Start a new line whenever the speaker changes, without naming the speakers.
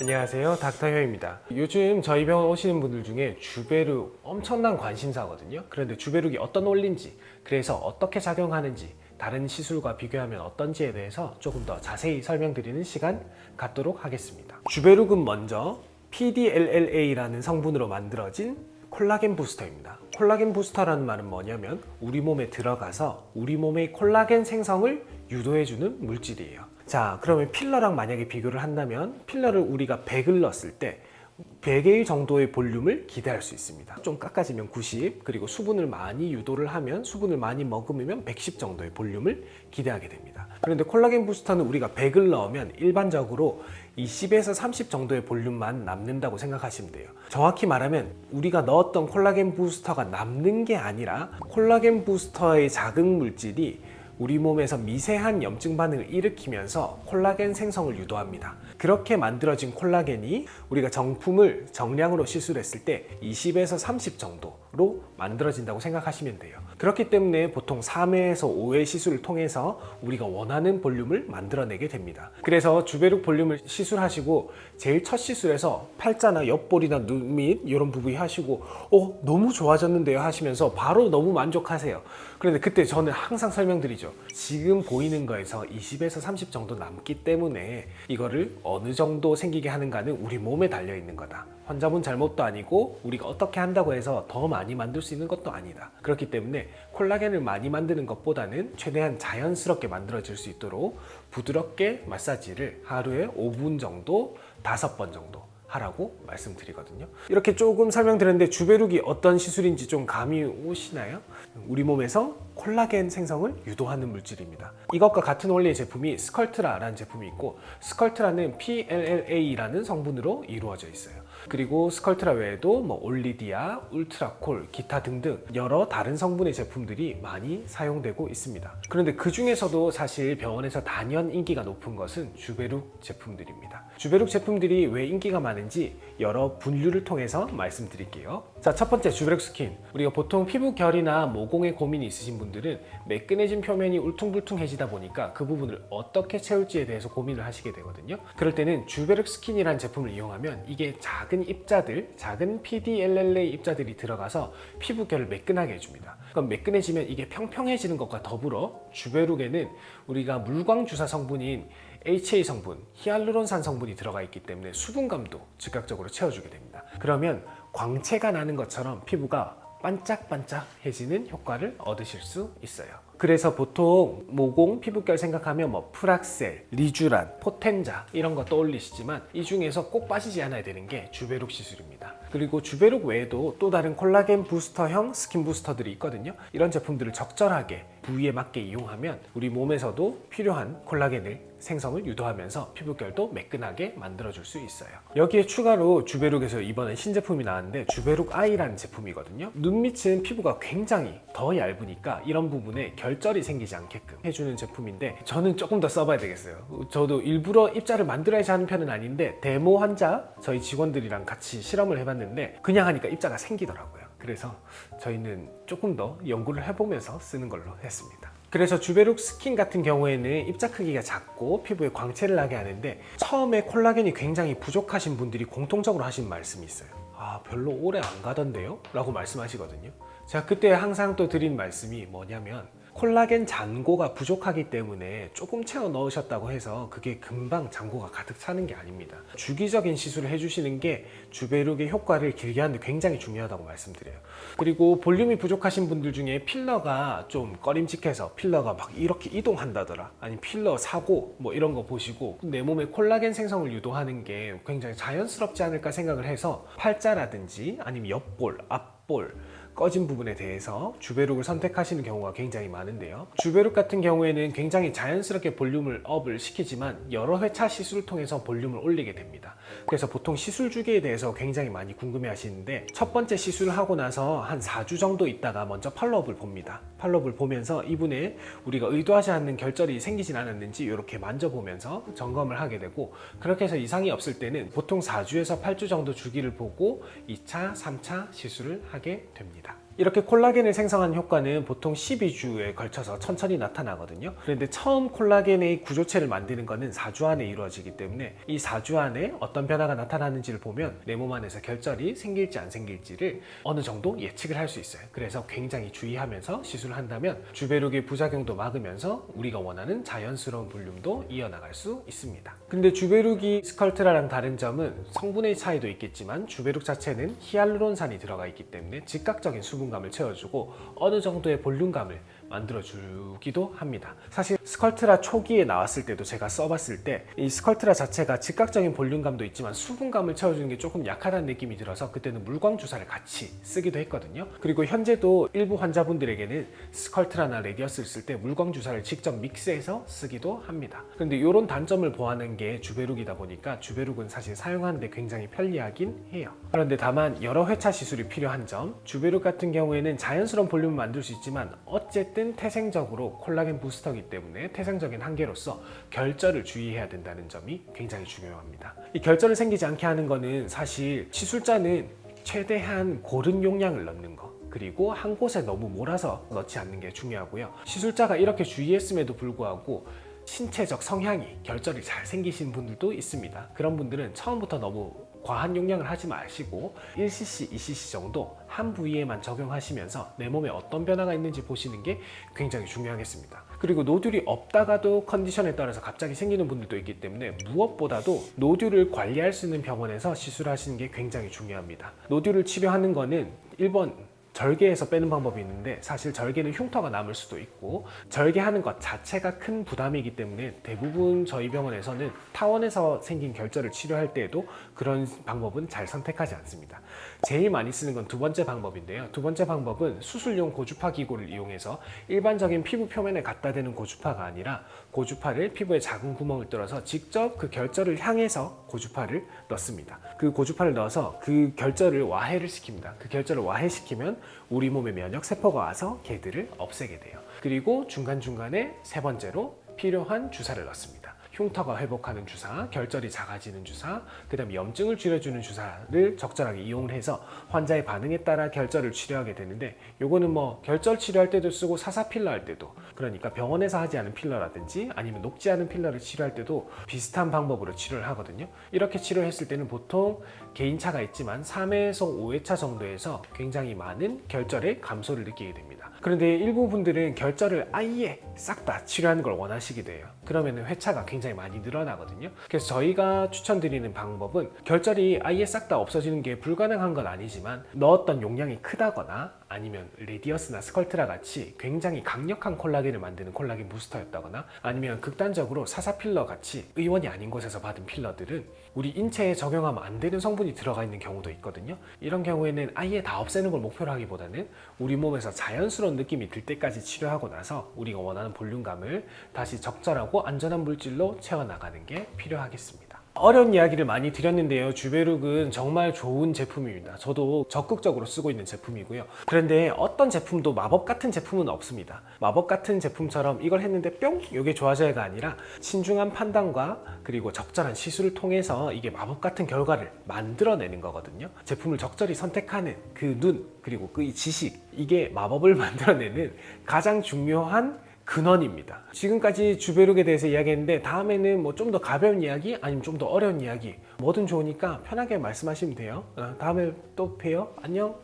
안녕하세요, 닥터효입니다. 요즘 저희 병원 오시는 분들 중에 주베룩 엄청난 관심사거든요. 그런데 주베룩이 어떤 원리인지, 그래서 어떻게 작용하는지, 다른 시술과 비교하면 어떤지에 대해서 조금 더 자세히 설명드리는 시간 갖도록 하겠습니다. 주베룩은 먼저 PDLLA라는 성분으로 만들어진 콜라겐 부스터입니다. 콜라겐 부스터라는 말은 뭐냐면 우리 몸에 들어가서 우리 몸의 콜라겐 생성을 유도해주는 물질이에요. 자, 그러면 필러랑 만약에 비교를 한다면 필러를 우리가 100을 넣었을 때 100의 정도의 볼륨을 기대할 수 있습니다. 좀 깎아지면 90, 그리고 수분을 많이 유도를 하면, 수분을 많이 머금으면 110 정도의 볼륨을 기대하게 됩니다. 그런데 콜라겐 부스터는 우리가 100을 넣으면 일반적으로 20에서 30 정도의 볼륨만 남는다고 생각하시면 돼요. 정확히 말하면 우리가 넣었던 콜라겐 부스터가 남는 게 아니라 콜라겐 부스터의 자극 물질이 우리 몸에서 미세한 염증 반응을 일으키면서 콜라겐 생성을 유도합니다. 그렇게 만들어진 콜라겐이 우리가 정품을 정량으로 시술했을 때 20에서 30 정도로 만들어진다고 생각하시면 돼요. 그렇기 때문에 보통 3회에서 5회 시술을 통해서 우리가 원하는 볼륨을 만들어내게 됩니다. 그래서 주베룩 볼륨을 시술하시고 제일 첫 시술에서 팔자나 옆볼이나 눈 밑 이런 부위 하시고 너무 좋아졌는데요 하시면서 바로 너무 만족하세요. 그런데 그때 저는 항상 설명드리죠. 지금 보이는 거에서 20에서 30 정도 남기 때문에 이거를 어느 정도 생기게 하는가는 우리 몸에 달려 있는 거다. 환자분 잘못도 아니고 우리가 어떻게 한다고 해서 더 많이 만들 수 있는 것도 아니다. 그렇기 때문에 콜라겐을 많이 만드는 것보다는 최대한 자연스럽게 만들어질 수 있도록 부드럽게 마사지를 하루에 5분 정도 5번 정도 하라고 말씀드리거든요. 이렇게 조금 설명드렸는데 주베룩이 어떤 시술인지 좀 감이 오시나요? 우리 몸에서 콜라겐 생성을 유도하는 물질입니다. 이것과 같은 원리의 제품이 스컬트라라는 제품이 있고, 스컬트라는 PLLA라는 성분으로 이루어져 있어요. 그리고 스컬트라 외에도 올리디아, 울트라콜, 기타 등등 여러 다른 성분의 제품들이 많이 사용되고 있습니다. 그런데 그 중에서도 사실 병원에서 단연 인기가 높은 것은 주베룩 제품들입니다. 주베룩 제품들이 왜 인기가 많은지 여러 분류를 통해서 말씀드릴게요. 자, 첫 번째 주베룩 스킨. 우리가 보통 피부 결이나 모공에 고민이 있으신 분들은 매끈해진 표면이 울퉁불퉁해지다 보니까 그 부분을 어떻게 채울지에 대해서 고민을 하시게 되거든요. 그럴 때는 주베룩 스킨이라는 제품을 이용하면 이게 작은 입자들, 작은 PDLLA 입자들이 들어가서 피부결을 매끈하게 해줍니다. 그럼 매끈해지면 이게 평평해지는 것과 더불어 주베룩에는 우리가 물광주사 성분인 HA 성분, 히알루론산 성분이 들어가 있기 때문에 수분감도 즉각적으로 채워주게 됩니다. 그러면 광채가 나는 것처럼 피부가 반짝반짝해지는 효과를 얻으실 수 있어요. 그래서 보통 모공, 피부결 생각하면 프락셀, 리쥬란, 포텐자 이런 거 떠올리시지만 이 중에서 꼭 빠지지 않아야 되는 게 주베룩 시술입니다. 그리고 주베룩 외에도 또 다른 콜라겐 부스터형 스킨 부스터들이 있거든요. 이런 제품들을 적절하게 부위에 맞게 이용하면 우리 몸에서도 필요한 콜라겐을 생성을 유도하면서 피부결도 매끈하게 만들어줄 수 있어요. 여기에 추가로 주베룩에서 이번에 신제품이 나왔는데 주베룩 아이라는 제품이거든요. 눈 밑은 피부가 굉장히 더 얇으니까 이런 부분에 결절이 생기지 않게끔 해주는 제품인데 저는 조금 더 써봐야 되겠어요. 저도 일부러 입자를 만들어야지 하는 편은 아닌데 데모 환자 저희 직원들이랑 같이 실험을 해봤는데 그냥 하니까 입자가 생기더라고요. 그래서 저희는 조금 더 연구를 해보면서 쓰는 걸로 했습니다. 그래서 주베룩 스킨 같은 경우에는 입자 크기가 작고 피부에 광채를 나게 하는데 처음에 콜라겐이 굉장히 부족하신 분들이 공통적으로 하신 말씀이 있어요. 별로 오래 안 가던데요? 라고 말씀하시거든요. 제가 그때 항상 또 드린 말씀이 뭐냐면 콜라겐 잔고가 부족하기 때문에 조금 채워 넣으셨다고 해서 그게 금방 잔고가 가득 차는 게 아닙니다. 주기적인 시술을 해주시는 게 주베룩의 효과를 길게 하는데 굉장히 중요하다고 말씀드려요. 그리고 볼륨이 부족하신 분들 중에 필러가 좀 꺼림칙해서 필러가 막 이렇게 이동한다더라, 아니면 필러 사고 이런 거 보시고 내 몸에 콜라겐 생성을 유도하는 게 굉장히 자연스럽지 않을까 생각을 해서 팔자라든지 아니면 옆볼, 앞볼 꺼진 부분에 대해서 주베룩을 선택하시는 경우가 굉장히 많은데요. 주베룩 같은 경우에는 굉장히 자연스럽게 볼륨을 업을 시키지만 여러 회차 시술을 통해서 볼륨을 올리게 됩니다. 그래서 보통 시술 주기에 대해서 굉장히 많이 궁금해 하시는데 첫 번째 시술을 하고 나서 한 4주 정도 있다가 먼저 팔로업을 봅니다. 팔로업을 보면서 이분의 우리가 의도하지 않는 결절이 생기진 않았는지 이렇게 만져보면서 점검을 하게 되고, 그렇게 해서 이상이 없을 때는 보통 4주에서 8주 정도 주기를 보고 2차, 3차 시술을 하게 됩니다. 이렇게 콜라겐을 생성하는 효과는 보통 12주에 걸쳐서 천천히 나타나거든요. 그런데 처음 콜라겐의 구조체를 만드는 것은 4주 안에 이루어지기 때문에 이 4주 안에 어떤 변화가 나타나는지를 보면 내 몸 안에서 결절이 생길지 안 생길지를 어느 정도 예측을 할 수 있어요. 그래서 굉장히 주의하면서 시술을 한다면 주베룩의 부작용도 막으면서 우리가 원하는 자연스러운 볼륨도 이어나갈 수 있습니다. 근데 주베룩이 스컬트라랑 다른 점은 성분의 차이도 있겠지만 주베룩 자체는 히알루론산이 들어가 있기 때문에 즉각적인 수분감을 채워주고 어느 정도의 볼륨감을 만들어주기도 합니다. 사실 스컬트라 초기에 나왔을 때도 제가 써봤을 때 이 스컬트라 자체가 즉각적인 볼륨감도 있지만 수분감을 채워주는 게 조금 약하다는 느낌이 들어서 그때는 물광 주사를 같이 쓰기도 했거든요. 그리고 현재도 일부 환자분들에게는 스컬트라나 레디어스를 쓸 때 물광 주사를 직접 믹스해서 쓰기도 합니다. 그런데 이런 단점을 보완한 게 주베룩이다 보니까 주베룩은 사실 사용하는데 굉장히 편리하긴 해요. 그런데 다만 여러 회차 시술이 필요한 점, 주베룩 같은 경우에는 자연스러운 볼륨을 만들 수 있지만 어쨌든 태생적으로 콜라겐 부스터이기 때문에 태생적인 한계로서 결절을 주의해야 된다는 점이 굉장히 중요합니다. 이 결절을 생기지 않게 하는 거는 사실 시술자는 최대한 고른 용량을 넣는 거, 그리고 한 곳에 너무 몰아서 넣지 않는 게 중요하고요. 시술자가 이렇게 주의했음에도 불구하고 신체적 성향이 결절이 잘 생기신 분들도 있습니다. 그런 분들은 처음부터 너무 과한 용량을 하지 마시고 1cc, 2cc 정도 한 부위에만 적용하시면서 내 몸에 어떤 변화가 있는지 보시는 게 굉장히 중요하겠습니다. 그리고 노듈이 없다가도 컨디션에 따라서 갑자기 생기는 분들도 있기 때문에 무엇보다도 노듈을 관리할 수 있는 병원에서 시술하시는 게 굉장히 중요합니다. 노듈을 치료하는 거는 1번 절개해서 빼는 방법이 있는데 사실 절개는 흉터가 남을 수도 있고 절개하는 것 자체가 큰 부담이기 때문에 대부분 저희 병원에서는 타원에서 생긴 결절을 치료할 때에도 그런 방법은 잘 선택하지 않습니다. 제일 많이 쓰는 건 두 번째 방법인데요. 두 번째 방법은 수술용 고주파 기구를 이용해서 일반적인 피부 표면에 갖다 대는 고주파가 아니라 고주파를 피부에 작은 구멍을 뚫어서 직접 그 결절을 향해서 고주파를 넣습니다. 그 고주파를 넣어서 그 결절을 와해를 시킵니다. 그 결절을 와해시키면 우리 몸의 면역 세포가 와서 걔들을 없애게 돼요. 그리고 중간중간에 세 번째로 필요한 주사를 넣습니다. 흉터가 회복하는 주사, 결절이 작아지는 주사, 그 다음에 염증을 줄여주는 주사를 적절하게 이용을 해서 환자의 반응에 따라 결절을 치료하게 되는데 요거는 뭐 결절 치료할 때도 쓰고 사사 필러 할 때도, 그러니까 병원에서 하지 않은 필러라든지 아니면 녹지 않은 필러를 치료할 때도 비슷한 방법으로 치료를 하거든요. 이렇게 치료했을 때는 보통 개인차가 있지만 3회에서 5회차 정도에서 굉장히 많은 결절의 감소를 느끼게 됩니다. 그런데 일부 분들은 결절을 아예 싹 다 치료하는 걸 원하시기도 해요. 그러면 회차가 굉장히 많이 늘어나거든요. 그래서 저희가 추천드리는 방법은 결절이 아예 싹 다 없어지는 게 불가능한 건 아니지만 넣었던 용량이 크다거나 아니면 레디어스나 스컬트라 같이 굉장히 강력한 콜라겐을 만드는 콜라겐 부스터였다거나 아니면 극단적으로 사사필러 같이 의원이 아닌 곳에서 받은 필러들은 우리 인체에 적용하면 안 되는 성분이 들어가 있는 경우도 있거든요. 이런 경우에는 아예 다 없애는 걸 목표로 하기보다는 우리 몸에서 자연스러운 느낌이 들 때까지 치료하고 나서 우리가 원하는 볼륨감을 다시 적절하고 안전한 물질로 채워나가는 게 필요하겠습니다. 어려운 이야기를 많이 드렸는데요. 주베룩은 정말 좋은 제품입니다. 저도 적극적으로 쓰고 있는 제품이고요. 그런데 어떤 제품도 마법 같은 제품은 없습니다. 마법 같은 제품처럼 이걸 했는데 뿅! 이게 좋아져야가 아니라 신중한 판단과 그리고 적절한 시술을 통해서 이게 마법 같은 결과를 만들어내는 거거든요. 제품을 적절히 선택하는 그 눈, 그리고 그 지식, 이게 마법을 만들어내는 가장 중요한 근원입니다. 지금까지 주베룩에 대해서 이야기했는데 다음에는 뭐 좀 더 가벼운 이야기 아니면 좀 더 어려운 이야기 뭐든 좋으니까 편하게 말씀하시면 돼요. 다음에 또 봬요. 안녕.